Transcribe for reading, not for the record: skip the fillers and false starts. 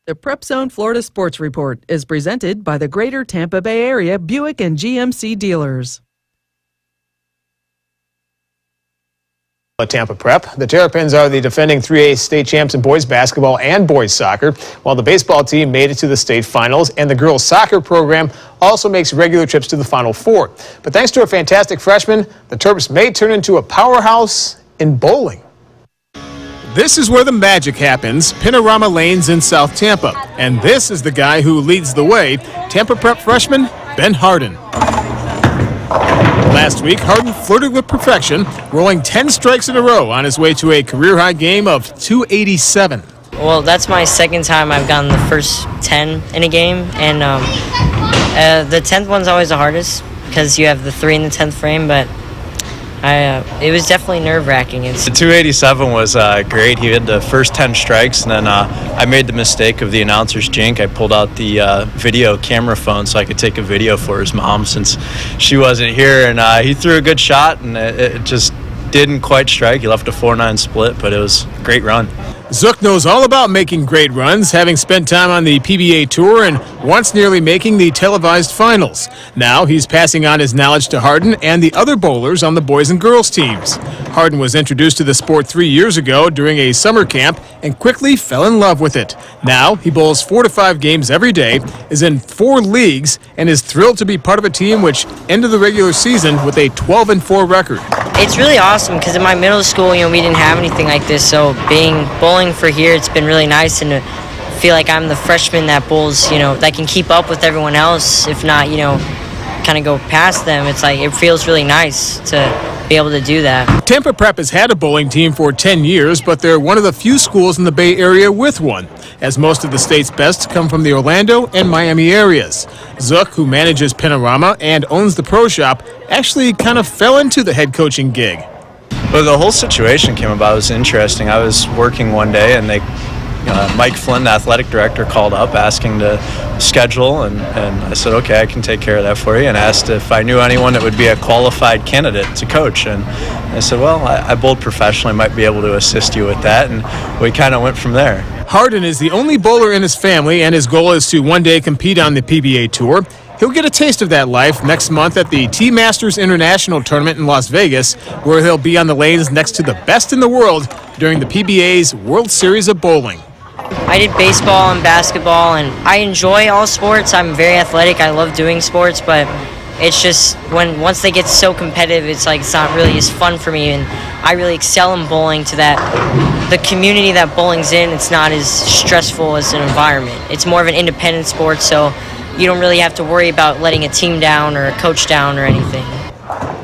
The Prep Zone Florida Sports Report is presented by the Greater Tampa Bay Area Buick and GMC dealers. At Tampa Prep, the Terrapins are the defending 3A state champs in boys basketball and boys soccer, while the baseball team made it to the state finals, and the girls soccer program also makes regular trips to the Final Four. But thanks to a fantastic freshman, the Terps may turn into a powerhouse in bowling. This is where the magic happens, Panorama Lanes in South Tampa. And this is the guy who leads the way, Tampa Prep freshman Ben Hardin. Last week, Hardin flirted with perfection, rolling 10 strikes in a row on his way to a career-high game of 287. Well, that's my second time I've gotten the first 10 in a game, and the 10th one's always the hardest because you have the 3 in the 10th frame, but it was definitely nerve-wracking. The 287 was great. He had the first 10 strikes, and then I made the mistake of the announcer's jink. I pulled out the video camera phone so I could take a video for his mom since she wasn't here, and he threw a good shot, and it just didn't quite strike. He left a 4-9 split, but it was a great run. Zook knows all about making great runs, having spent time on the PBA Tour and once nearly making the televised finals. Now he's passing on his knowledge to Hardin and the other bowlers on the boys and girls teams. Hardin was introduced to the sport 3 years ago during a summer camp and quickly fell in love with it. Now he bowls 4 to 5 games every day, is in 4 leagues, and is thrilled to be part of a team which ended the regular season with a 12-4 record. It's really awesome because in my middle school, we didn't have anything like this, so bowling for here, it's been really nice, and to feel like I'm the freshman that bowls, that can keep up with everyone else, if not, kind of go past them. It's like, it feels really nice to be able to do that. Tampa Prep has had a bowling team for 10 years, but they're one of the few schools in the Bay Area with one, as most of the state's best come from the Orlando and Miami areas. Zook, who manages Panorama and owns the pro shop, actually kind of fell into the head coaching gig. Well, the whole situation came about. It was interesting. I was working one day, and Mike Flynn, the athletic director, called up asking to schedule, and I said, okay, I can take care of that for you, and asked if I knew anyone that would be a qualified candidate to coach. And I said, well, I bowled professionally, might be able to assist you with that, and we kind of went from there. Hardin is the only bowler in his family, and his goal is to one day compete on the PBA Tour. He'll get a taste of that life next month at the T-Masters International Tournament in Las Vegas, where he'll be on the lanes next to the best in the world during the PBA's World Series of Bowling. I did baseball and basketball, and I enjoy all sports. I'm very athletic. I love doing sports, but it's just once they get so competitive, it's not really as fun for me, and I really excel in bowling to the community that bowling's in. It's not as stressful as an environment. It's more of an independent sport, so you don't really have to worry about letting a team down or a coach down or anything.